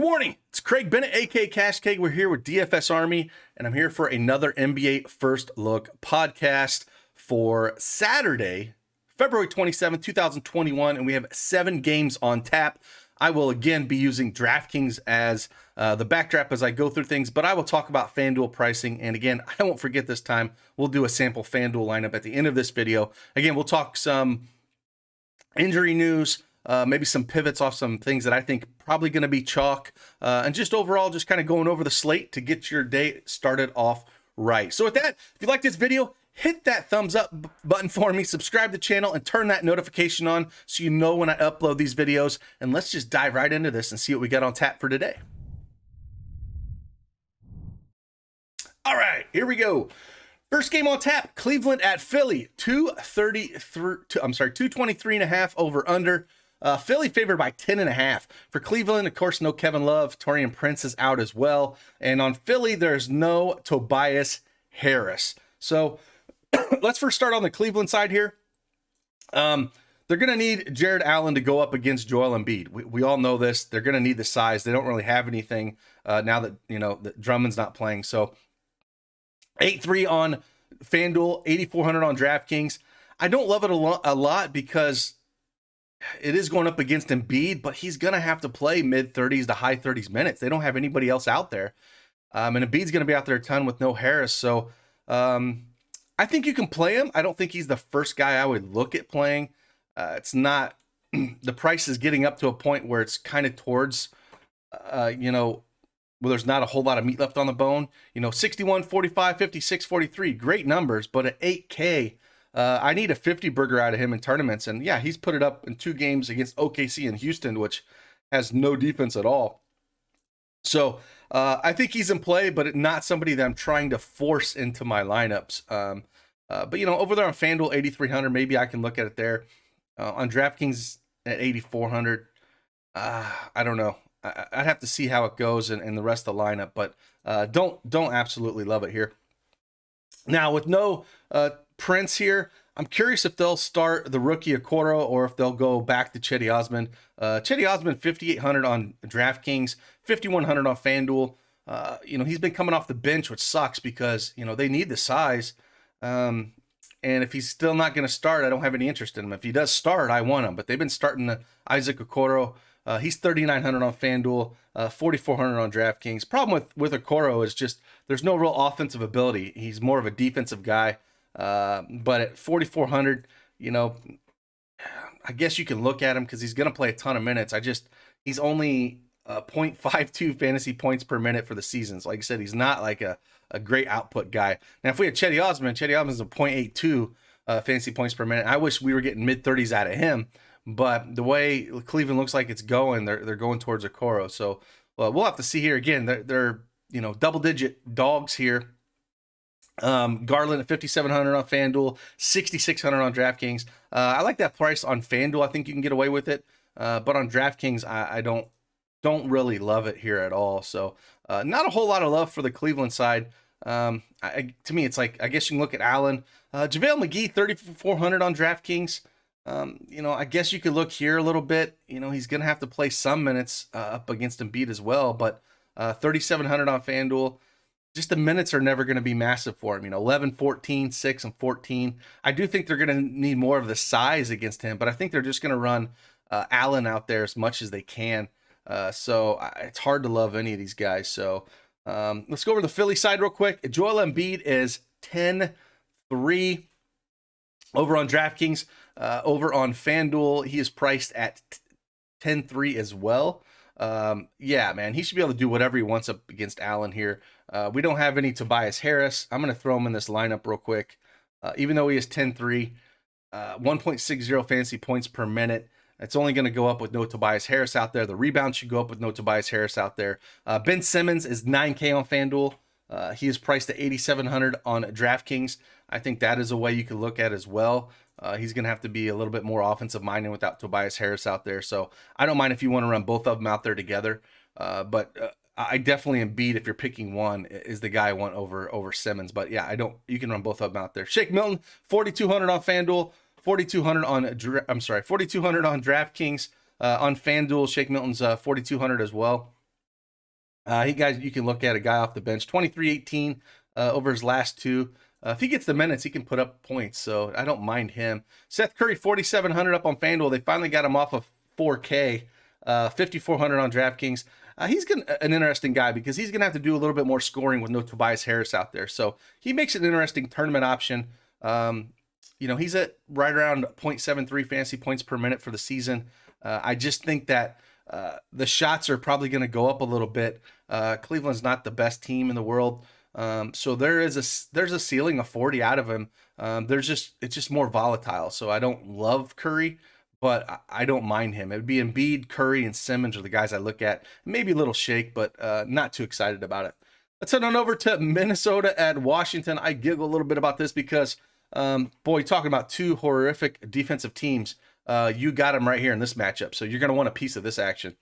morning. It's Craig Bennett, aka Cash Cake. We're here with DFSArmy, and I'm here for another NBA First Look podcast for Saturday, February 27th, 2021, and we have 7 games on tap. I will again be using DraftKings as the backdrop as I go through things, but I will talk about FanDuel pricing. And again, I won't forget this time, we'll do a sample FanDuel lineup at the end of this video. Again, we'll talk some injury news, maybe some pivots off some things that I think probably going to be chalk, and just overall just kind of going over the slate to get your day started off right. So with that, if you like this video, hit that thumbs up button for me, subscribe to the channel, and turn that notification on so you know when I upload these videos. And let's just dive right into this and see what we got on tap for today. All right, here we go. First game on tap, Cleveland at Philly, 223.5 over under. Philly favored by 10.5. For Cleveland, of course, no Kevin Love. Taurean Prince is out as well. And on Philly, there's no Tobias Harris. So let's first start on the Cleveland side here. They're going to need Jared Allen to go up against Joel Embiid. We all know this. They're going to need the size. They don't really have anything now that, that Drummond's not playing. So 8-3 on FanDuel, 8,400 on DraftKings. I don't love it a lot because it is going up against Embiid, but he's going to have to play mid-30s to high 30s minutes. They don't have anybody else out there. And Embiid's going to be out there a ton with no Harris. So I think you can play him. I don't think he's the first guy I would look at playing. It's not, the price is getting up to a point where it's kind of towards, well, there's not a whole lot of meat left on the bone. 61, 45, 56, 43, great numbers, but at 8K, I need a 50 burger out of him in tournaments. And yeah, he's put it up in 2 games against OKC and Houston, which has no defense at all. So I think he's in play, but not somebody that I'm trying to force into my lineups. But over there on FanDuel, 8,300, maybe I can look at it there. On DraftKings at 8,400, I don't know. I'd have to see how it goes in the rest of the lineup, but don't absolutely love it here. Now with no Prince here, I'm curious if they'll start the rookie Okoro or if they'll go back to Cedi Osman. Cedi Osman, 5,800 on DraftKings, 5,100 on FanDuel. He's been coming off the bench, which sucks because, they need the size. And if he's still not going to start, I don't have any interest in him. If he does start, I want him. But they've been starting the Isaac Okoro. He's 3,900 on FanDuel, 4,400 on DraftKings. Problem with Okoro is just there's no real offensive ability. He's more of a defensive guy. But at 4,400, I guess you can look at him because he's going to play a ton of minutes. He's only 0.52 fantasy points per minute for the season. So like I said, he's not like a great output guy. Now, if we had Cedi Osman's a 0.82 fantasy points per minute. I wish we were getting mid-30s out of him. But the way Cleveland looks like it's going, they're going towards Okoro. So we'll have to see here. Again, they're double-digit dogs here. Garland at 5,700 on FanDuel, 6,600 on DraftKings. I like that price on FanDuel. I think you can get away with it. But on DraftKings, I don't really love it here at all. So not a whole lot of love for the Cleveland side. To me, it's like, I guess you can look at Allen. JaVale McGee, 3,400 on DraftKings. I guess you could look here a little bit. He's going to have to play some minutes up against Embiid as well. But 3,700 on FanDuel. Just the minutes are never going to be massive for him. 11, 14, 6, and 14. I do think they're going to need more of the size against him, but I think they're just going to run Allen out there as much as they can. So it's hard to love any of these guys. So let's go over the Philly side real quick. Joel Embiid is 10-3 over on DraftKings. Over on FanDuel, he is priced at 10-3 as well. Yeah, man, he should be able to do whatever he wants up against Allen here. We don't have any Tobias Harris. I'm going to throw him in this lineup real quick. Even though he is 10-3, 1.60 fantasy points per minute. It's only going to go up with no Tobias Harris out there. The rebound should go up with no Tobias Harris out there. Ben Simmons is 9K on FanDuel. He is priced at 8,700 on DraftKings. I think that is a way you could look at as well. He's going to have to be a little bit more offensive minded without Tobias Harris out there. So I don't mind if you want to run both of them out there together. But I definitely Embiid, if you're picking one, is the guy I want over Simmons. But yeah, you can run both of them out there. Shake Milton, 4,200 on FanDuel, 4,200 on 4,200 on DraftKings. On FanDuel, Shake Milton's 4,200 as well. You can look at a guy off the bench, 23-18 over his last two. If he gets the minutes, he can put up points, so I don't mind him. Seth Curry, 4,700 up on FanDuel. They finally got him off of 4K, 5,400 on DraftKings. He's an interesting guy because he's going to have to do a little bit more scoring with no Tobias Harris out there. So he makes it an interesting tournament option. He's at right around 0.73 fantasy points per minute for the season. I just think that the shots are probably going to go up a little bit. Cleveland's not the best team in the world. So there's a ceiling of 40 out of him. It's just more volatile. So I don't love Curry, but I don't mind him. It would be Embiid, Curry, and Simmons are the guys I look at. Maybe a little Shake, but not too excited about it. Let's head on over to Minnesota at Washington. I giggle a little bit about this because, talking about two horrific defensive teams, you got them right here in this matchup. So you're going to want a piece of this action.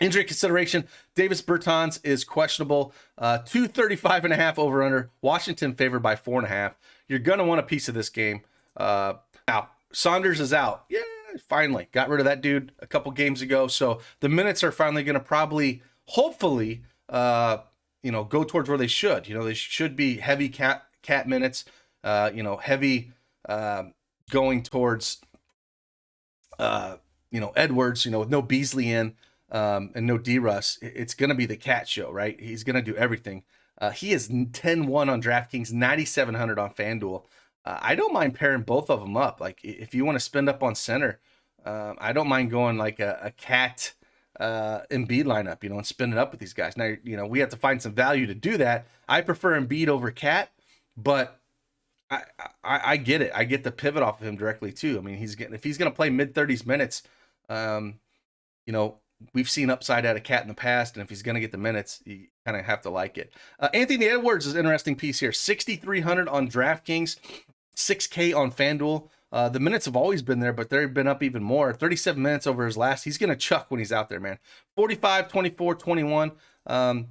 Injury consideration, Davis Bertans is questionable. 235.5 over under. Washington favored by 4.5. You're going to want a piece of this game. Now, Saunders is out. Yeah, finally. Got rid of that dude a couple games ago. So the minutes are finally going to hopefully, go towards where they should. They should be heavy cat minutes, heavy going towards, Edwards, with no Beasley in. And no D-Russ, it's going to be the cat show, right? He's going to do everything. He is 10-1 on DraftKings, 9,700 on FanDuel. I don't mind pairing both of them up. Like, if you want to spend up on center, I don't mind going like a cat Embiid lineup, and spend it up with these guys. Now, we have to find some value to do that. I prefer Embiid over cat, but I get it. I get the pivot off of him directly too. I mean, if he's going to play mid-30s minutes, we've seen upside out of cat in the past, and if he's going to get the minutes, you kind of have to like it. Anthony Edwards is an interesting piece here. 6,300 on DraftKings, 6K on FanDuel. The minutes have always been there, but they've been up even more. 37 minutes over his last. He's going to chuck when he's out there, man. 45, 24, 21. I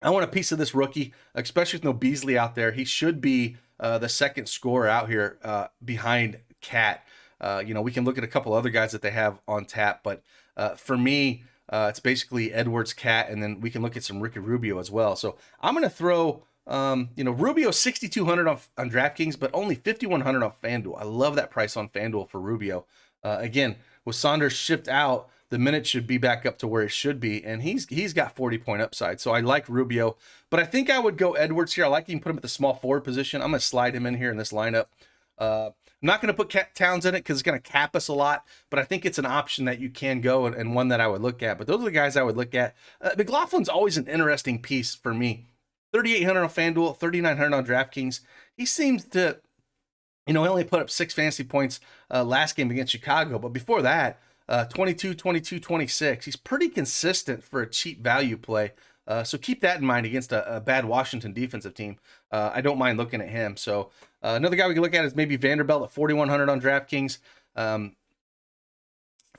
want a piece of this rookie, especially with no Beasley out there. He should be the second scorer out here behind Cat. We can look at a couple other guys that they have on tap, but for me, it's basically Edwards, Cat, and then we can look at some Ricky Rubio as well. So I'm going to throw, Rubio 6,200 on DraftKings, but only 5,100 on FanDuel. I love that price on FanDuel for Rubio. Again, with Saunders shipped out, the minute should be back up to where it should be, and he's got 40-point upside. So I like Rubio, but I think I would go Edwards here. I like you can put him at the small forward position. I'm going to slide him in here in this lineup. I'm not going to put Towns in it because it's going to cap us a lot, but I think it's an option that you can go and one that I would look at. But those are the guys I would look at. McLaughlin's always an interesting piece for me. 3,800 on FanDuel, 3,900 on DraftKings. He seems to, he only put up 6 fantasy points last game against Chicago, but before that, 22, 22, 26. He's pretty consistent for a cheap value play. So keep that in mind against a bad Washington defensive team. I don't mind looking at him. So another guy we can look at is maybe Vanderbilt at 4,100 on DraftKings,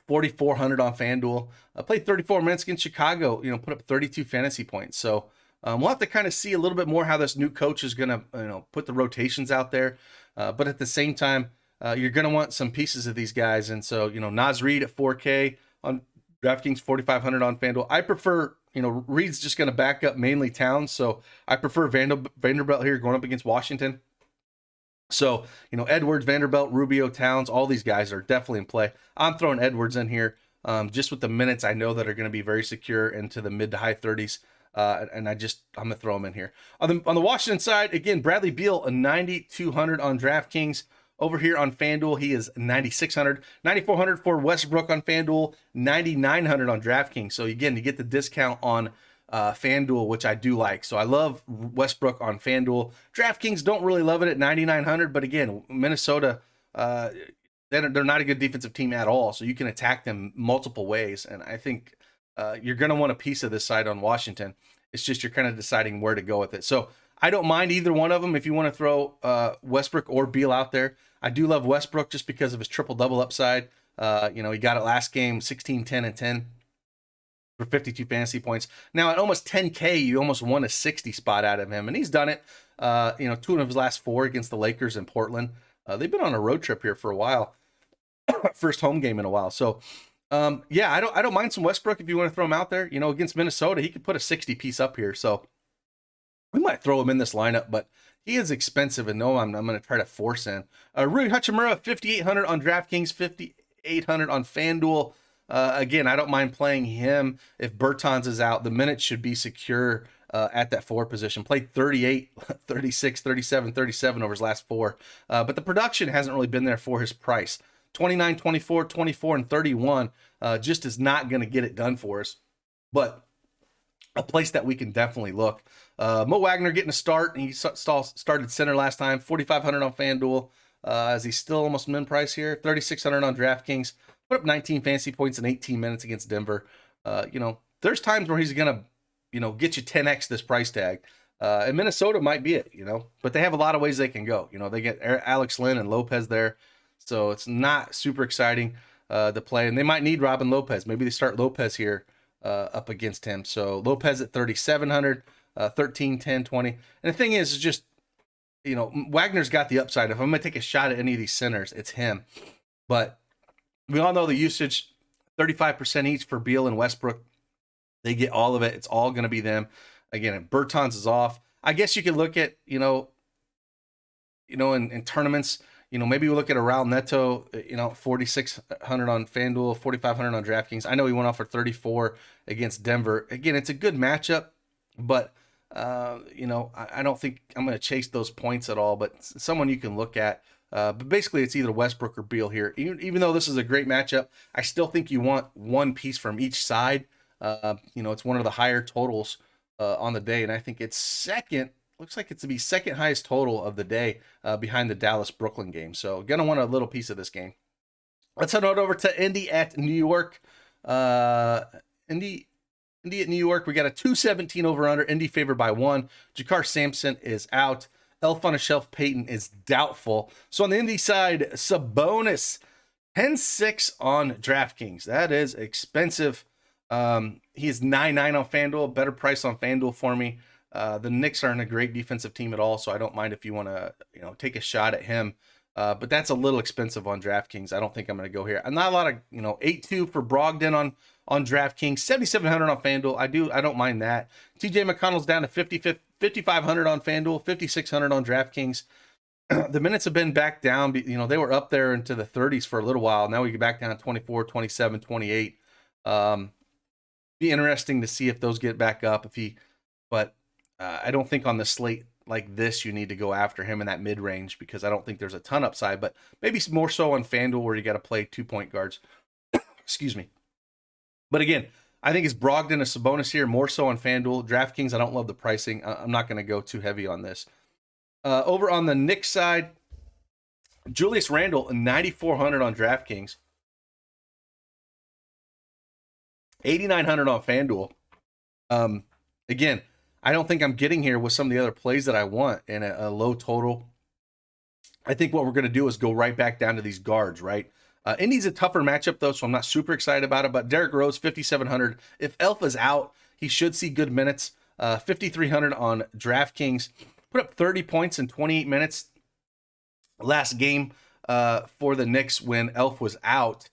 4,400 on FanDuel. Played 34 minutes against Chicago, put up 32 fantasy points. So we'll have to kind of see a little bit more how this new coach is going to, put the rotations out there. But at the same time, you're going to want some pieces of these guys. And so, Naz Reid at 4K on DraftKings, 4,500 on FanDuel. I prefer, Reed's just going to back up mainly Towns. So I prefer Vanderbilt here going up against Washington. So, Edwards, Vanderbilt, Rubio, Towns, all these guys are definitely in play. I'm throwing Edwards in here just with the minutes I know that are going to be very secure into the mid to high 30s. And I'm going to throw him in here. On the Washington side, again, Bradley Beal, a 9,200 on DraftKings. Over here on FanDuel, he is 9,600. 9,400 for Westbrook on FanDuel, 9,900 on DraftKings. So again, you get the discount on FanDuel, which I do like. So I love Westbrook on FanDuel. DraftKings don't really love it at 9,900, but again, Minnesota, they're not a good defensive team at all. So you can attack them multiple ways. And I think you're going to want a piece of this side on Washington. It's just you're kind of deciding where to go with it. So I don't mind either one of them if you want to throw Westbrook or Beal out there. I do love Westbrook just because of his triple-double upside. He got it last game, 16, 10, and 10 for 52 fantasy points. Now, at almost 10K, you almost won a 60 spot out of him, and he's done it. 2 of his last 4 against the Lakers in Portland. They've been on a road trip here for a while. First home game in a while. So Yeah, I don't mind some Westbrook if you want to throw him out there. Against Minnesota, he could put a 60 piece up here. So we might throw him in this lineup, but he is expensive, and no, I'm going to try to force in. Rui Hachimura, 5,800 on DraftKings, 5,800 on FanDuel. Again, I don't mind playing him if Bertans is out. The minutes should be secure at that 4 position. Played 38, 36, 37, 37 over his last 4. But the production hasn't really been there for his price. 29, 24, 24, and 31 just is not going to get it done for us. But a place that we can definitely look. Mo Wagner getting a start. He started center last time. 4,500 on FanDuel. As he's still almost min price here. 3,600 on DraftKings. Put up 19 fantasy points in 18 minutes against Denver. There's times where he's going to, get you 10x this price tag. And Minnesota might be it, But they have a lot of ways they can go. They get Alex Lynn and Lopez there. So it's not super exciting to play. And they might need Robin Lopez. Maybe they start Lopez here up against him. So Lopez at 3,700, 13, 10, 20. And the thing is just, Wagner's got the upside. If I'm going to take a shot at any of these centers, it's him. But we all know the usage, 35% each for Beal and Westbrook. They get all of it. It's all going to be them. Again, if Bertans is off, I guess you could look at, in tournaments, maybe we look at a Raul Neto, 4,600 on FanDuel, 4,500 on DraftKings. I know he went off for 34 against Denver. Again, it's a good matchup, but, I don't think I'm going to chase those points at all, but someone you can look at. But basically, it's either Westbrook or Beal here. Even though this is a great matchup, I still think you want one piece from each side. It's one of the higher totals on the day, and I think it's second. Looks like it's to be second highest total of the day behind the Dallas-Brooklyn game. So gonna want a little piece of this game. Let's head on over to Indy at New York. Indy at New York. We got a 217 over under. Indy favored by 1. Jakar Sampson is out. Elf on a Shelf Payton is doubtful. So on the Indy side, Sabonis 10-6 on DraftKings. That is expensive. He is 9-9 on FanDuel. Better price on FanDuel for me. The Knicks aren't a great defensive team at all, so I don't mind if you want to, take a shot at him. But that's a little expensive on DraftKings. I don't think I'm going to go here. I'm not a lot of, 8-2 for Brogdon on DraftKings, 7,700 on FanDuel. I don't mind that. TJ McConnell's down to 5,500 on FanDuel, 5,600 on DraftKings. The minutes have been back down. They were up there into the 30s for a little while. Now we get back down to 24, 27, 28. Be interesting to see if those get back up. But I don't think on the slate like this you need to go after him in that mid range because I don't think there's a ton upside. But maybe more so on FanDuel where you got to play 2-point guards. Excuse me. But again, I think it's Brogdon and Sabonis here, more so on FanDuel. DraftKings, I don't love the pricing. I'm not going to go too heavy on this. Over on the Knicks side, Julius Randle, 9,400 on DraftKings. 8,900 on FanDuel. Again, I don't think I'm getting here with some of the other plays that I want in a low total. I think what we're going to do is go right back down to these guards, right? Indy's a tougher matchup, though, so I'm not super excited about it. But Derrick Rose, 5,700. If Elf is out, he should see good minutes. 5,300 on DraftKings. Put up 30 points in 28 minutes last game for the Knicks when Elf was out.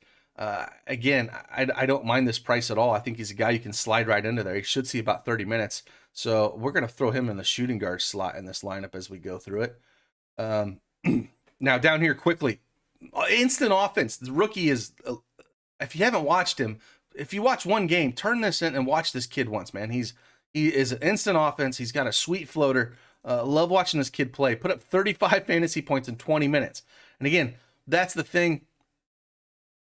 Again, I don't mind this price at all. I think he's a guy you can slide right into there. He should see about 30 minutes. So we're going to throw him in the shooting guard slot in this lineup as we go through it. Now down here quickly, instant offense. The rookie is, if you haven't watched him, if you watch one game, turn this in and watch this kid once, man. He is an instant offense. He's got a sweet floater. Love watching this kid play. Put up 35 fantasy points in 20 minutes. And again, that's the thing.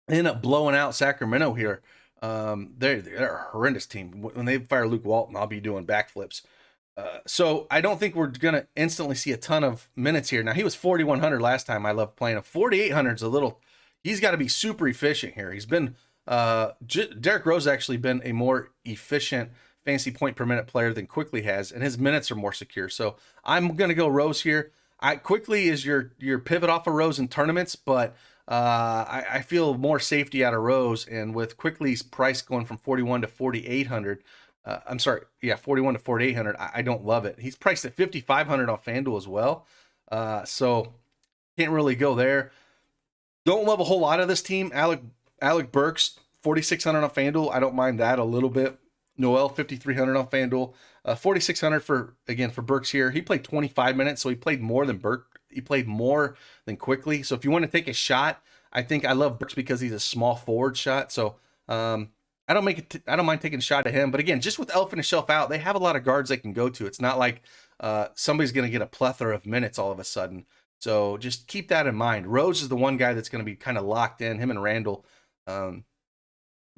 They end up blowing out Sacramento here. They're a horrendous team. When they fire Luke Walton, I'll be doing backflips. So I don't think we're going to instantly see a ton of minutes here. Now, he was 4,100 last time. I love playing him. 4,800 is a little, he's got to be super efficient here. He's been, Derrick Rose actually been a more efficient fantasy point per minute player than Quickly has, and his minutes are more secure. So I'm going to go Rose here. Quickly is your pivot off of Rose in tournaments, but I feel more safety out of Rose, and with Quickly's price going from 41 to 4,800, 41 to 4,800, I don't love it. He's priced at 5,500 on FanDuel as well, so can't really go there. Don't love a whole lot of this team. Alec Burks, 4,600 on FanDuel. I don't mind that a little bit. Noel, 5,300 on FanDuel. 4,600 for Burks here. He played 25 minutes, so he played more than Burke. He played more than Quickly. So if you want to take a shot, I think I love Burks because he's a small forward shot. So I don't mind taking a shot at him. But again, just with Elf and Shelf out, they have a lot of guards they can go to. It's not like somebody's going to get a plethora of minutes all of a sudden. So just keep that in mind. Rose is the one guy that's going to be kind of locked in, him and Randall.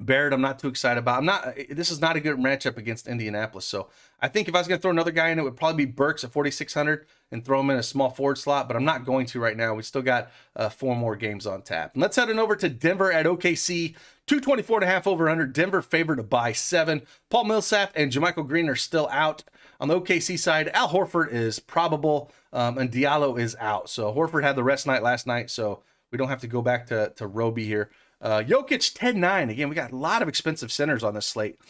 Barrett, I'm not too excited about. This is not a good matchup against Indianapolis. So I think if I was going to throw another guy in, it would probably be Burks at 4,600 and throw him in a small forward slot, but I'm not going to right now. We still got 4 more games on tap. And let's head on over to Denver at OKC. 224.5 over under. Denver favored by 7. Paul Millsap and JaMychal Green are still out. On the OKC side, Al Horford is probable, and Diallo is out. So Horford had the rest night last night, so we don't have to go back to Roby here. Jokic 10-9. Again, we got a lot of expensive centers on this slate.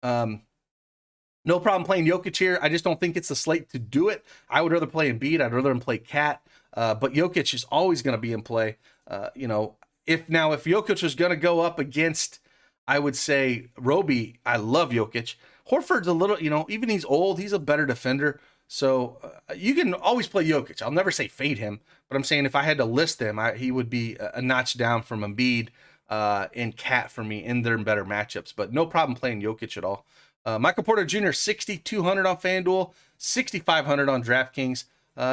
No problem playing Jokic here. I just don't think it's the slate to do it. I would rather play Embiid. I'd rather him play Cat. But Jokic is always going to be in play. If Jokic was going to go up against, I would say, Roby, I love Jokic. Horford's a little, even he's old, he's a better defender. So you can always play Jokic. I'll never say fade him, but I'm saying if I had to list them, he would be a notch down from Embiid and Cat for me in their better matchups. But no problem playing Jokic at all. Michael Porter Jr., 6,200 on FanDuel, 6,500 on DraftKings.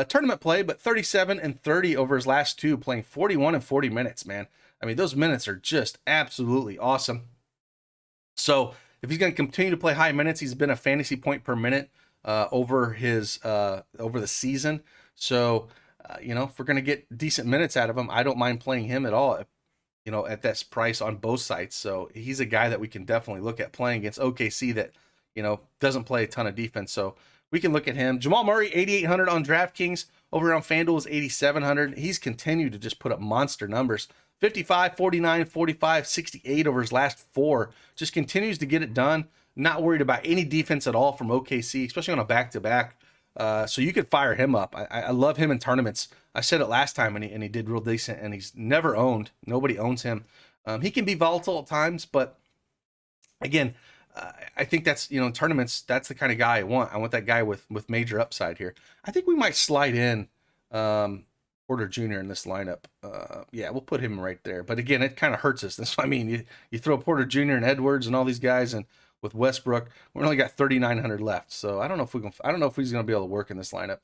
Tournament play, but 37 and 30 over his last 2, playing 41 and 40 minutes, man. I mean, those minutes are just absolutely awesome. So if he's going to continue to play high minutes, he's been a fantasy point per minute over the season. So, if we're going to get decent minutes out of him, I don't mind playing him at all, at this price on both sides. So he's a guy that we can definitely look at playing against OKC that, doesn't play a ton of defense. So we can look at him. Jamal Murray, 8,800 on DraftKings. Over on FanDuel is 8,700. He's continued to just put up monster numbers. 55, 49, 45, 68 over his last 4. Just continues to get it done. Not worried about any defense at all from OKC, especially on a back-to-back. So you could fire him up. I love him in tournaments. I said it last time, and he did real decent, and he's never owned. Nobody owns him. He can be volatile at times, but again, I think that's, in tournaments, that's the kind of guy I want. I want that guy with major upside here. I think we might slide in Porter Jr. in this lineup. Yeah, we'll put him right there. But again, it kind of hurts us. That's what I mean. You throw Porter Jr. and Edwards and all these guys, and with Westbrook, we only got 3,900 left. So I don't know if he's going to be able to work in this lineup.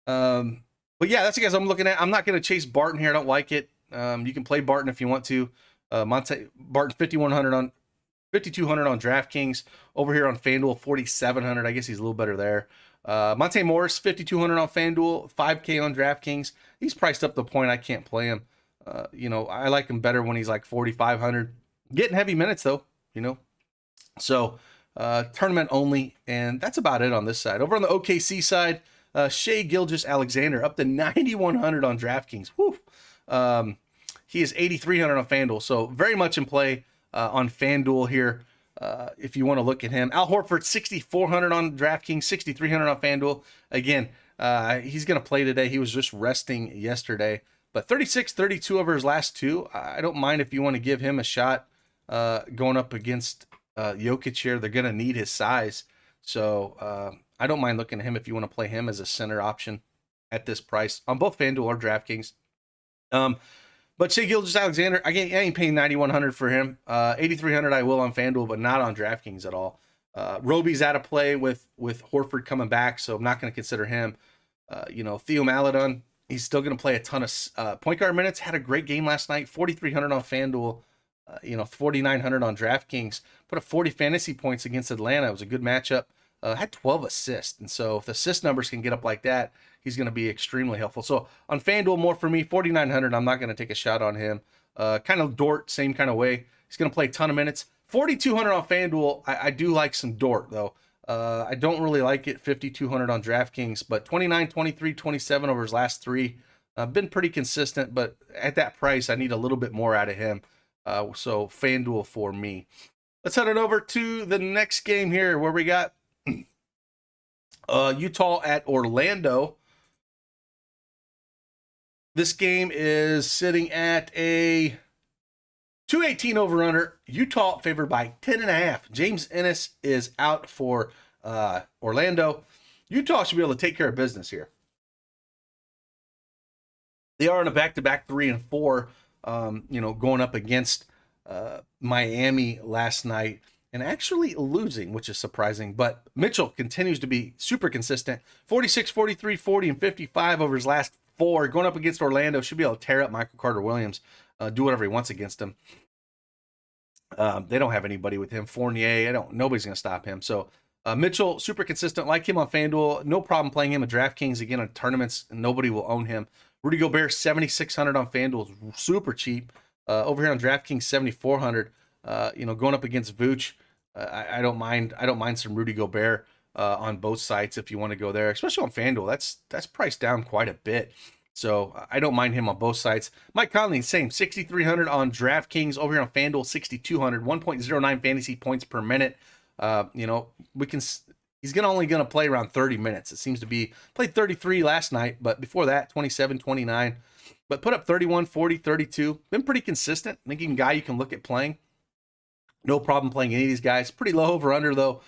But yeah, that's the guys I'm looking at. I'm not going to chase Barton here. I don't like it. You can play Barton if you want to. Barton 5,200 on DraftKings. Over here on FanDuel, 4,700. I guess he's a little better there. Monte Morris, 5,200 on FanDuel, 5K on DraftKings. He's priced up the point I can't play him. I like him better when he's like 4,500. Getting heavy minutes though, So tournament only, and that's about it on this side. Over on the OKC side, Shai Gilgeous-Alexander up to 9,100 on DraftKings. Woo. He is 8,300 on FanDuel, so very much in play on FanDuel here. If you want to look at him, Al Horford 6,400 on DraftKings, 6,300 on FanDuel. Again, he's going to play today. He was just resting yesterday, but 36-32 over his last 2. I don't mind if you want to give him a shot going up against Jokic here. They're going to need his size, so I don't mind looking at him if you want to play him as a center option at this price on both FanDuel or DraftKings. But Shai Gilgeous-Alexander, I ain't paying 9,100 for him. 8,300 I will on FanDuel, but not on DraftKings at all. Roby's out of play with Horford coming back, so I'm not going to consider him. Theo Maledon, he's still going to play a ton of point guard minutes. Had a great game last night. 4,300 on FanDuel. 4,900 on DraftKings. Put up 40 fantasy points against Atlanta. It was a good matchup. Had 12 assists, and so if the assist numbers can get up like that, he's going to be extremely helpful. So on FanDuel, more for me, 4,900. I'm not going to take a shot on him. Kind of Dort, same kind of way. He's going to play a ton of minutes. 4,200 on FanDuel. I do like some Dort, though. I don't really like it, 5,200 on DraftKings, but 29, 23, 27 over his last 3. Been pretty consistent, but at that price, I need a little bit more out of him. So FanDuel for me. Let's head on over to the next game here where we got Utah at Orlando. This game is sitting at a 218 over under. Utah favored by 10.5. James Ennis is out for Orlando. Utah should be able to take care of business here. They are on a back-to-back 3-4, going up against Miami last night and actually losing, which is surprising. But Mitchell continues to be super consistent. 46, 43, 40, and 55 over his last 4. Going up against Orlando, should be able to tear up Michael Carter-Williams, do whatever he wants against him. They don't have anybody with him. Fournier, nobody's going to stop him. So Mitchell, super consistent. Like him on FanDuel. No problem playing him at DraftKings. Again, on tournaments, nobody will own him. Rudy Gobert, 7,600 on FanDuel, is super cheap. Over here on DraftKings, 7,400. Going up against Vooch, I don't mind some Rudy Gobert on both sites if you want to go there, especially on FanDuel. That's priced down quite a bit, so I don't mind him on both sites. Mike Conley, same, 6,300 on DraftKings. Over here on FanDuel, 6,200, 1.09 fantasy points per minute. He's only going to play around 30 minutes. It seems to be played 33 last night, but before that, 27, 29. But put up 31, 40, 32. Been pretty consistent. I think he's a guy you can look at playing. No problem playing any of these guys. Pretty low over under, though.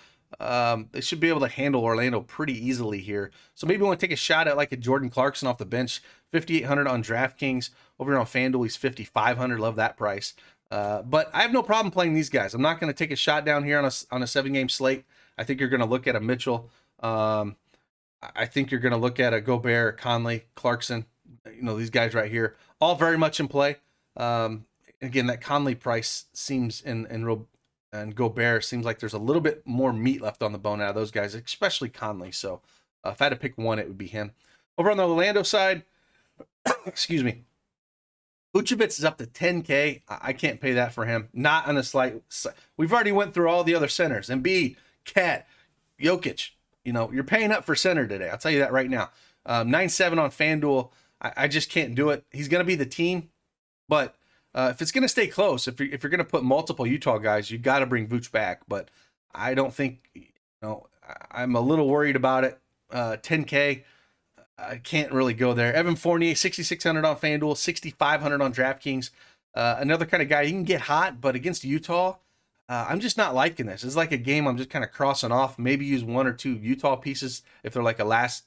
They should be able to handle Orlando pretty easily here. So maybe we want to take a shot at like a Jordan Clarkson off the bench. 5,800 on DraftKings. Over here on FanDuel, he's 5,500. Love that price. But I have no problem playing these guys. I'm not going to take a shot down here on a 7-game slate. I think you're going to look at a Mitchell. I think you're going to look at a Gobert, Conley, Clarkson. These guys right here, all very much in play. Again, that Conley price seems and Gobert seems like there's a little bit more meat left on the bone out of those guys, especially Conley. So if I had to pick one, it would be him. Over on the Orlando side, excuse me, Vucevic is up to 10K. I can't pay that for him. Not on a slight. We've already went through all the other centers. Embiid, Cat, Jokic. You're paying up for center today. I'll tell you that right now. 9.7 on FanDuel. I just can't do it. He's going to be the team, but if it's going to stay close, if you're going to put multiple Utah guys, you got to bring Vooch back. But I don't think, I'm a little worried about it. 10K, I can't really go there. Evan Fournier, 6,600 on FanDuel, 6,500 on DraftKings. Another kind of guy, he can get hot, but against Utah, I'm just not liking this. It's like a game I'm just kind of crossing off. Maybe use 1 or 2 Utah pieces if they're like a last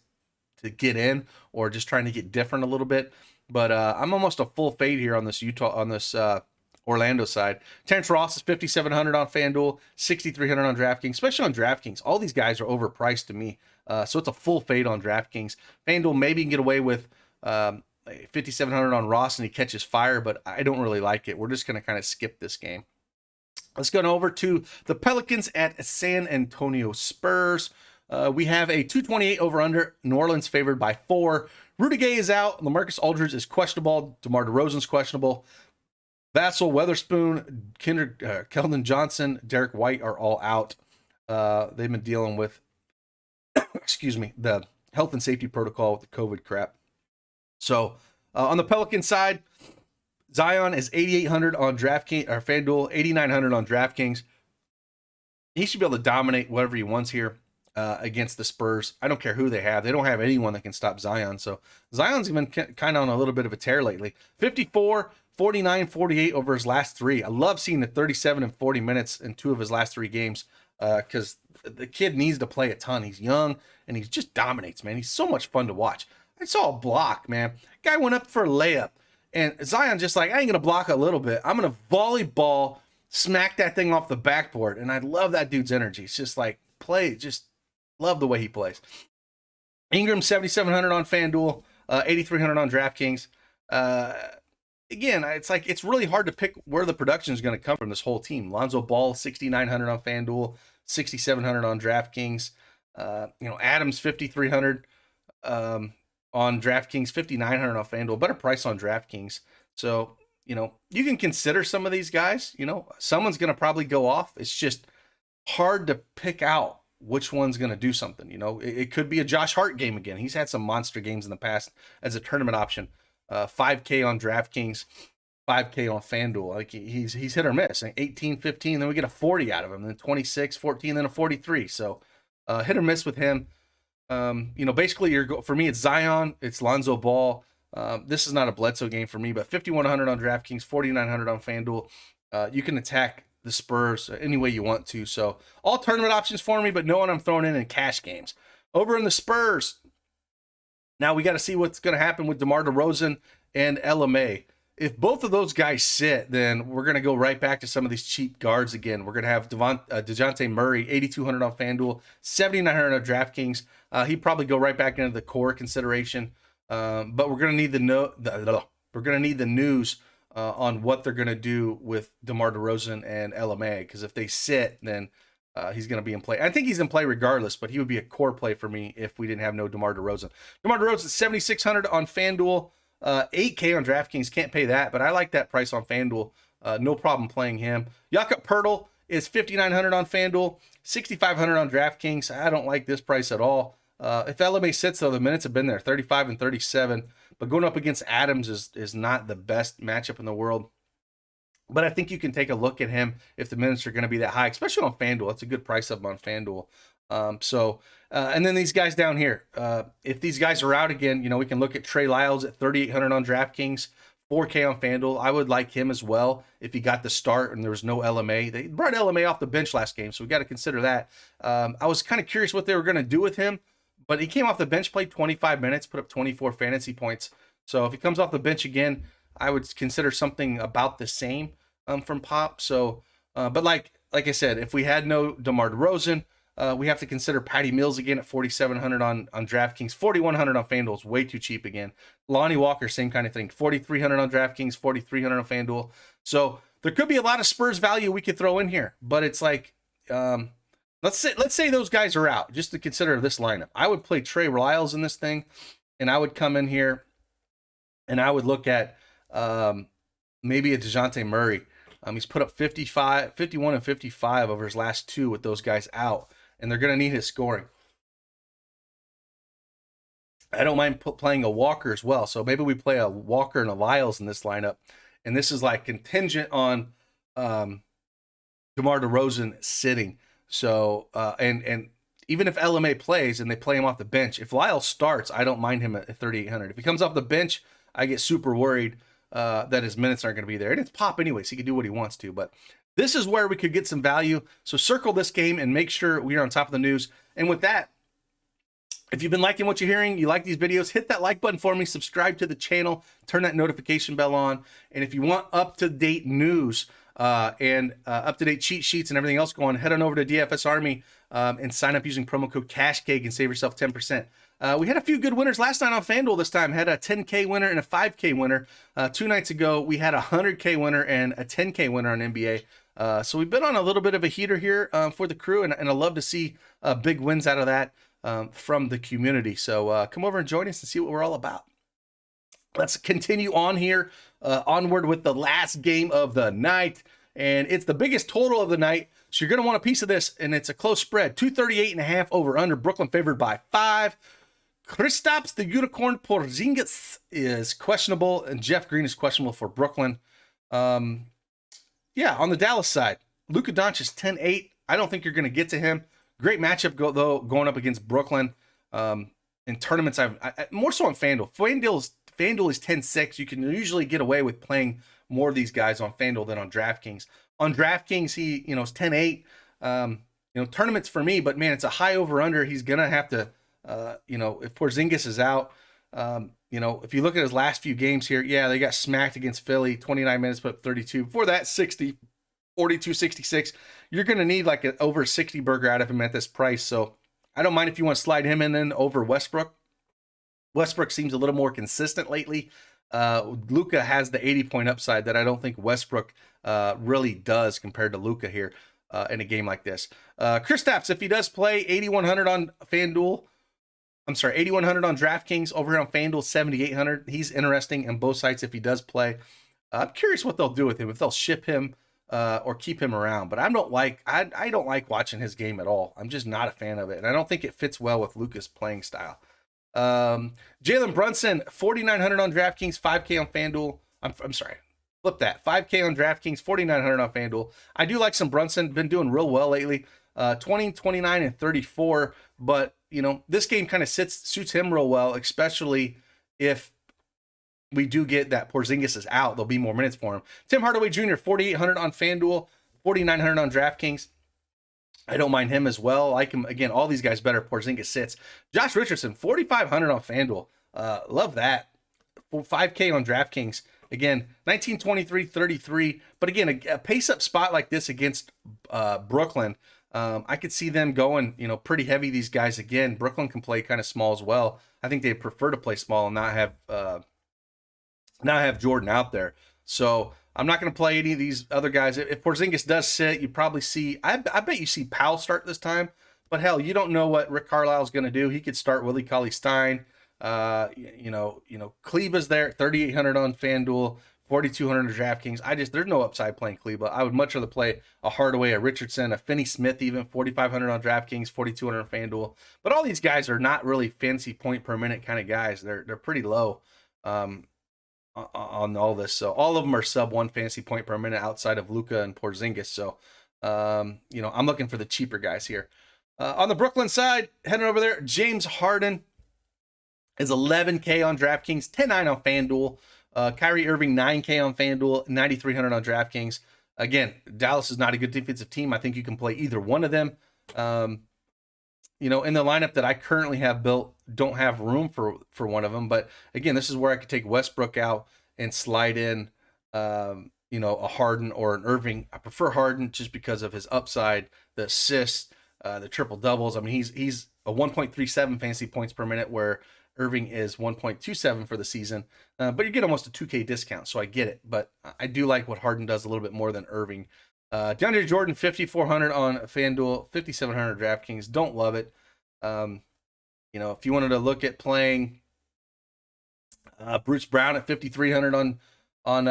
to get in, or just trying to get different a little bit. But I'm almost a full fade here on this Orlando side. Terrence Ross is 5,700 on FanDuel, 6,300 on DraftKings, especially on DraftKings. All these guys are overpriced to me. So it's a full fade on DraftKings. FanDuel maybe can get away with 5,700 on Ross and he catches fire, but I don't really like it. We're just going to kind of skip this game. Let's go over to the Pelicans at San Antonio Spurs. We have a 228 over under. New Orleans favored by 4. Rudy Gay is out. LaMarcus Aldridge is questionable. DeMar DeRozan's questionable. Vassell, Weatherspoon, Keldon Johnson, Derek White are all out. They've been dealing with, the health and safety protocol with the COVID crap. So on the Pelican side, Zion is 8,800 on DraftKings or FanDuel, 8,900 on DraftKings. He should be able to dominate whatever he wants here against the Spurs. I don't care who they have. They don't have anyone that can stop Zion. So Zion's been kind of on a little bit of a tear lately. 54, 49, 48 over his last 3. I love seeing the 37 and 40 minutes in 2 of his last 3 games because the kid needs to play a ton. He's young and he just dominates, man. He's so much fun to watch. I saw a block, man. Guy went up for a layup. And Zion just like, I ain't going to block a little bit. I'm going to volleyball, smack that thing off the backboard. And I love that dude's energy. It's just like, just love the way he plays. Ingram, 7,700 on FanDuel, 8,300 on DraftKings. Again, it's really hard to pick where the production is going to come from this whole team. Lonzo Ball, 6,900 on FanDuel, 6,700 on DraftKings. Adams, 5,300. On DraftKings, 5,900 on FanDuel, better price on DraftKings. So, you can consider some of these guys. Someone's going to probably go off. It's just hard to pick out which one's going to do something. It could be a Josh Hart game again. He's had some monster games in the past as a tournament option. 5K on DraftKings, 5K on FanDuel. Like he's hit or miss. 18, 15, then we get a 40 out of him, then 26, 14, then a 43. So hit or miss with him. Basically for me, it's Zion, it's Lonzo Ball. This is not a Bledsoe game for me, but 5,100 on DraftKings, 4,900 on FanDuel. You can attack the Spurs any way you want to. So all tournament options for me, but no one I'm throwing in cash games. Over in the Spurs, now we got to see what's going to happen with DeMar DeRozan and LMA. If both of those guys sit, then we're going to go right back to some of these cheap guards again. We're going to have DeJounte Murray, 8,200 on FanDuel, 7,900 on DraftKings. He'd probably go right back into the core consideration. But we're going to need the news on what they're going to do with DeMar DeRozan and LMA, because if they sit, then he's going to be in play. I think he's in play regardless, but he would be a core play for me if we didn't have no DeMar DeRozan. DeMar DeRozan, 7,600 on FanDuel, 8K on DraftKings. Can't pay that, but I like that price on FanDuel. No problem playing him. Jakob Poeltl is 5,900 on FanDuel, 6,500 on DraftKings. I don't like this price at all. If LMA sits, though, the minutes have been there, 35 and 37. But going up against Adams is not the best matchup in the world. But I think you can take a look at him if the minutes are going to be that high, especially on FanDuel. That's a good price up on FanDuel. And then these guys down here, if these guys are out again, we can look at Trey Lyles at 3,800 on DraftKings, 4K on FanDuel. I would like him as well if he got the start and there was no LMA. They brought LMA off the bench last game, so we got to consider that. I was kind of curious what they were going to do with him, but he came off the bench, played 25 minutes, put up 24 fantasy points. So if he comes off the bench again, I would consider something about the same from Pop. So, but like I said, if we had no DeMar DeRozan, we have to consider Patty Mills again at 4,700 on DraftKings, 4,100 on FanDuel is way too cheap again. Lonnie Walker, same kind of thing, 4,300 on DraftKings, 4,300 on FanDuel. So there could be a lot of Spurs value we could throw in here, but it's like, let's say those guys are out, just to consider this lineup. I would play Trey Lyles in this thing, and I would come in here and I would look at maybe a DeJounte Murray. He's put up 51 and 55 over his last two with those guys out, and they're going to need his scoring. I don't mind playing a Walker as well, so maybe we play a Walker and a Lyles in this lineup, and this is like contingent on DeMar DeRozan sitting. So, and even if LMA plays and they play him off the bench, if Lyles starts, I don't mind him at 3,800. If he comes off the bench, I get super worried that his minutes aren't going to be there. And it's Pop anyway, so he can do what he wants to. But this is where we could get some value. So circle this game and make sure we are on top of the news. And with that, if you've been liking what you're hearing, you like these videos, hit that like button for me, subscribe to the channel, turn that notification bell on. And if you want up-to-date news and up-to-date cheat sheets and everything else going, head on over to DFSArmy and sign up using promo code CashCake and save yourself 10%. We had a few good winners last night on FanDuel this time. Had a 10K winner and a 5K winner. 2 nights ago, we had a 100K winner and a 10K winner on NBA. So we've been on a little bit of a heater here for the crew, and I love to see big wins out of that from the community. So come over and join us and see what we're all about. Let's continue on here, onward with the last game of the night. And it's the biggest total of the night, so you're going to want a piece of this, and it's a close spread. 238.5 over under. Brooklyn favored by 5. Kristaps the Unicorn Porzingis is questionable, and Jeff Green is questionable for Brooklyn. On the Dallas side, Luka Doncic 10-8. I don't think you're going to get to him. Great matchup, though, going up against Brooklyn. In tournaments, I more so on FanDuel. FanDuel is 10-6. You can usually get away with playing more of these guys on FanDuel than on DraftKings. On DraftKings, he is 10-8. Tournaments for me, but man, it's a high over-under. He's going to have to, if Porzingis is out, if you look at his last few games here, they got smacked against Philly, 29 minutes, put up 32. Before that, 60, 42, 66. You're going to need like an over 60 burger out of him at this price. So I don't mind if you want to slide him in over Westbrook. Westbrook seems a little more consistent lately. Luka has the 80-point upside that I don't think Westbrook really does compared to Luka here in a game like this. Kristaps, if he does play, 8,100 on FanDuel. I'm sorry, 8,100 on DraftKings. Over here on FanDuel, 7,800. He's interesting in both sites if he does play. I'm curious what they'll do with him, if they'll ship him or keep him around. But I don't like watching his game at all. I'm just not a fan of it, and I don't think it fits well with Luka's playing style. Jalen Brunson, 4,900 on DraftKings, 5K on FanDuel. I'm sorry, flip that. 5K on DraftKings, 4,900 on FanDuel. I do like some Brunson. Been doing real well lately. 20, 29, and 34. But this game kind of suits him real well, especially if we do get that Porzingis is out, there'll be more minutes for him. Tim Hardaway Jr., 4,800 on FanDuel, 4,900 on DraftKings. I don't mind him as well. I like him, again, all these guys better. Porzingis sits. Josh Richardson, 4,500 on FanDuel. Love that. 5K on DraftKings. Again, 19, 23, 33. But again, a pace-up spot like this against Brooklyn, I could see them going, pretty heavy, these guys. Again, Brooklyn can play kind of small as well. I think they prefer to play small and not have Jordan out there. So I'm not going to play any of these other guys. If Porzingis does sit, you probably see, I bet you see Powell start this time. But hell, you don't know what Rick Carlisle's going to do. He could start Willie Cauley-Stein. Kleba's there, 3,800 on FanDuel, 4,200 on DraftKings. There's no upside playing Kleba. I would much rather play a Hardaway, a Richardson, a Finney Smith, even 4,500 on DraftKings, 4,200 on FanDuel. But all these guys are not really fancy point per minute kind of guys. They're pretty low on all this. So all of them are sub 1 fantasy point per minute outside of Luka and Porzingis. So I'm looking for the cheaper guys here. On the Brooklyn side, heading over there, James Harden is 11K on DraftKings, 10.9 on FanDuel. Kyrie Irving, 9K on FanDuel, 9,300 on DraftKings. Again, Dallas is not a good defensive team. I think you can play either one of them. In the lineup that I currently have built, don't have room for one of them. But again, this is where I could take Westbrook out and slide in, a Harden or an Irving. I prefer Harden just because of his upside, the assists, the triple doubles. I mean, he's a 1.37 fantasy points per minute, where Irving is 1.27 for the season, but you get almost a 2K discount, so I get it. But I do like what Harden does a little bit more than Irving. DeAndre Jordan, 5,400 on FanDuel, 5,700 DraftKings. Don't love it. If you wanted to look at playing Bruce Brown at 5,300 on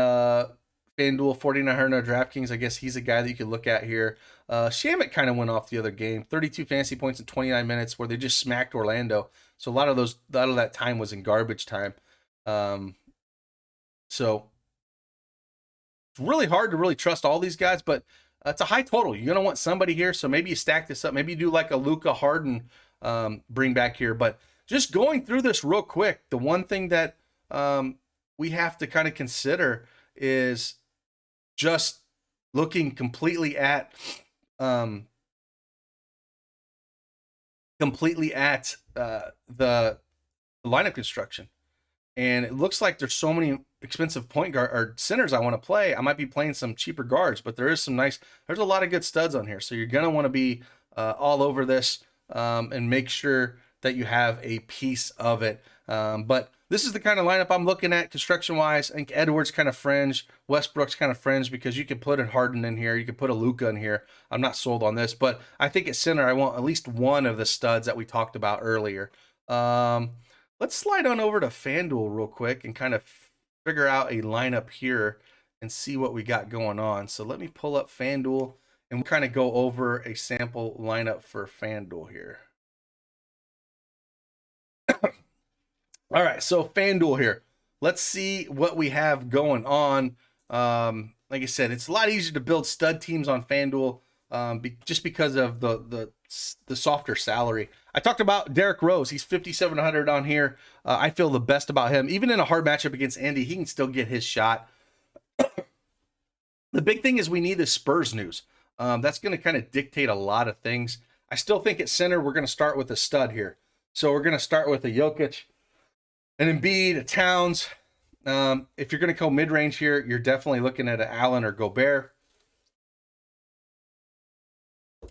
FanDuel, 4,900 on DraftKings, I guess he's a guy that you could look at here. Shamet kind of went off the other game, 32 fantasy points in 29 minutes, where they just smacked Orlando. So a lot of that time was in garbage time. So it's really hard to really trust all these guys, but it's a high total. You're going to want somebody here. So maybe you stack this up. Maybe you do like a Luka Harden bring back here. But just going through this real quick, the one thing that we have to kind of consider is just looking completely at the lineup construction. And it looks like there's so many expensive point guard or centers I want to play. I might be playing some cheaper guards, but there's a lot of good studs on here. So you're going to want to be all over this and make sure that you have a piece of it. But this is the kind of lineup I'm looking at construction-wise. I think Edwards kind of fringe, Westbrook's kind of fringe, because you could put a Harden in here, you could put a Luka in here. I'm not sold on this, but I think at center I want at least one of the studs that we talked about earlier. Let's slide on over to FanDuel real quick and kind of figure out a lineup here and see what we got going on. So let me pull up FanDuel and we'll kind of go over a sample lineup for FanDuel here. All right, so FanDuel here. Let's see what we have going on. Like I said, it's a lot easier to build stud teams on FanDuel just because of the softer salary. I talked about Derrick Rose. He's 5,700 on here. I feel the best about him. Even in a hard matchup against Andy, he can still get his shot. The big thing is we need the Spurs news. That's going to kind of dictate a lot of things. I still think at center, we're going to start with a stud here. So we're going to start with a Jokic, an Embiid, a Towns. If you're going to go mid-range here, you're definitely looking at an Allen or Gobert.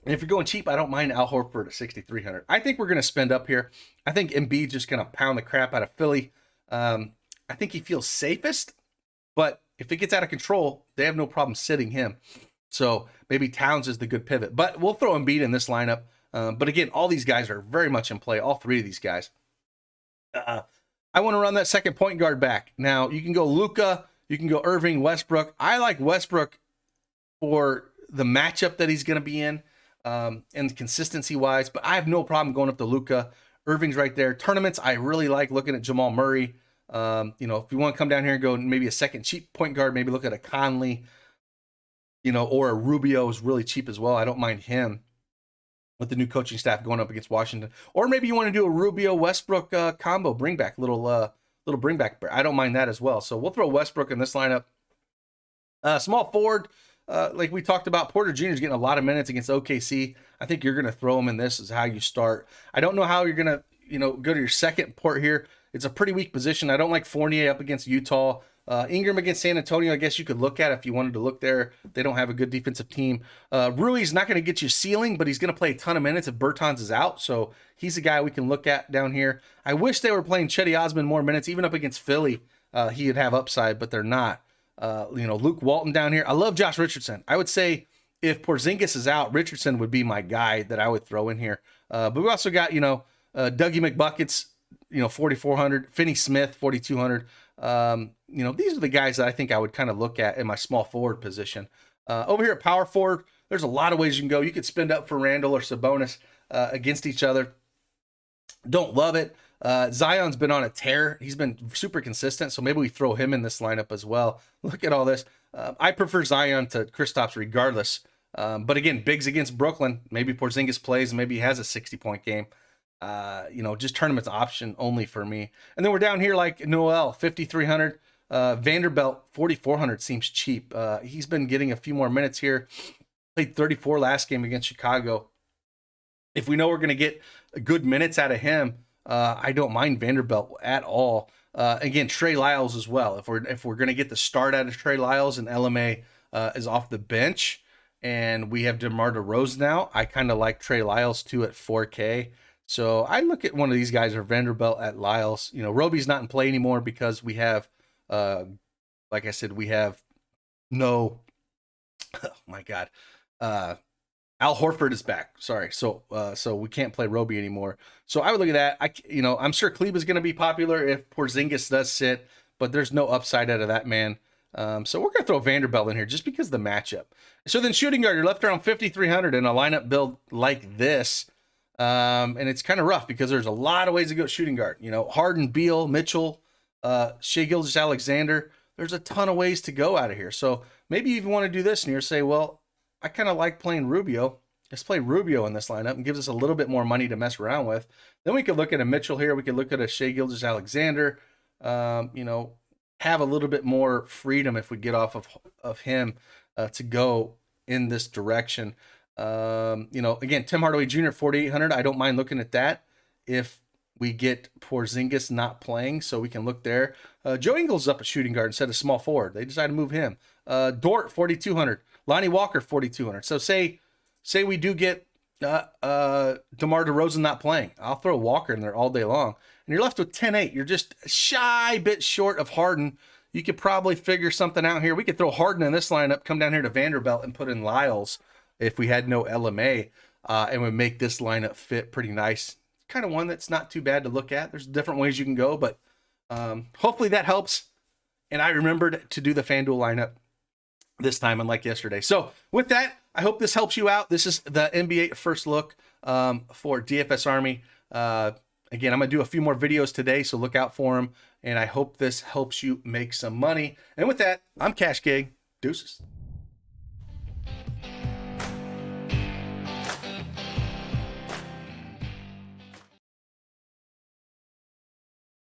And if you're going cheap, I don't mind Al Horford at 6,300. I think we're going to spend up here. I think Embiid's just going to pound the crap out of Philly. I think he feels safest, but if it gets out of control, they have no problem sitting him. So maybe Towns is the good pivot. But we'll throw Embiid in this lineup. But again, all these guys are very much in play, all three of these guys. I want to run that second point guard back. Now, you can go Luka, you can go Irving, Westbrook. I like Westbrook for the matchup that he's going to be in and consistency-wise, but I have no problem going up to Luka. Irving's right there. Tournaments, I really like looking at Jamal Murray. If you want to come down here and go maybe a second cheap point guard, maybe look at a Conley, or a Rubio is really cheap as well. I don't mind him with the new coaching staff going up against Washington. Or maybe you want to do a Rubio Westbrook combo, bring back little little bring back. I don't mind that as well. So we'll throw Westbrook in this lineup. Small forward, like we talked about, Porter Jr. is getting a lot of minutes against OKC. I think you're going to throw him in this is how you start. I don't know how you're going to, go to your second port here. It's a pretty weak position. I don't like Fournier up against Utah. Ingram against San Antonio, I guess you could look at if you wanted to look there. They don't have a good defensive team. Rui's not going to get you ceiling, but he's going to play a ton of minutes if Bertans is out. So he's a guy we can look at down here. I wish they were playing Chetty Osman more minutes, even up against Philly. He'd have upside, but they're not. Luke Walton down here. I love Josh Richardson. I would say if Porzingis is out, Richardson would be my guy that I would throw in here. But we also got, Dougie McBuckets, 4,400, Finney Smith, 4,200. These are the guys that I think I would kind of look at in my small forward position. Over here at power forward, there's a lot of ways you can go. You could spend up for Randall or Sabonis against each other. Don't love it. Zion's been on a tear. He's been super consistent, so maybe we throw him in this lineup as well. Look at all this. I prefer Zion to Kristaps regardless. But again, bigs against Brooklyn. Maybe Porzingis plays. Maybe he has a 60-point game. Just tournament's option only for me. And then we're down here like Noel, 5,300. Vanderbilt, 4,400 seems cheap. He's been getting a few more minutes here. Played 34 last game against Chicago. If we know we're going to get good minutes out of him, I don't mind Vanderbilt at all. Again, Trey Lyles as well. If we're going to get the start out of Trey Lyles and LMA is off the bench, and we have DeMar DeRozan now, I kind of like Trey Lyles too at 4K. So I look at one of these guys or Vanderbilt at Lyles. Roby's not in play anymore because we have, like I said, we have no. Oh my God. Al Horford is back. Sorry. So we can't play Roby anymore. So I would look at that. I'm sure Kleber's going to be popular if Porzingis does sit, but there's no upside out of that man. So we're going to throw Vanderbilt in here just because of the matchup. So then shooting guard, you're left around 5,300 in a lineup build like this. And it's kind of rough because there's a lot of ways to go shooting guard. Harden, Beal, Mitchell, Shai Gilgeous-Alexander. There's a ton of ways to go out of here. So maybe you even want to do this and you're say, well, I kind of like playing Rubio. Let's play Rubio in this lineup and gives us a little bit more money to mess around with. Then we could look at a Mitchell here. We could look at a Shai Gilgeous-Alexander. Have a little bit more freedom if we get off of him to go in this direction. Again, Tim Hardaway Jr. 4,800. I don't mind looking at that if we get Porzingis not playing, so we can look there. Joe Ingles up at shooting guard instead of small forward. They decided to move him. Dort 4,200. Lonnie Walker 4,200. So say we do get DeMar DeRozan not playing. I'll throw Walker in there all day long, and you're left with 10-8. You're just a shy bit short of Harden. You could probably figure something out here. We could throw Harden in this lineup, come down here to Vanderbilt, and put in Lyles if we had no LMA, and would make this lineup fit pretty nice. Kind of one that's not too bad to look at. There's different ways you can go, but hopefully that helps. And I remembered to do the FanDuel lineup this time, unlike yesterday. So with that, I hope this helps you out. This is the NBA first look for DFSArmy. Again, I'm going to do a few more videos today, so look out for them. And I hope this helps you make some money. And with that, I'm Cash Gig. Deuces.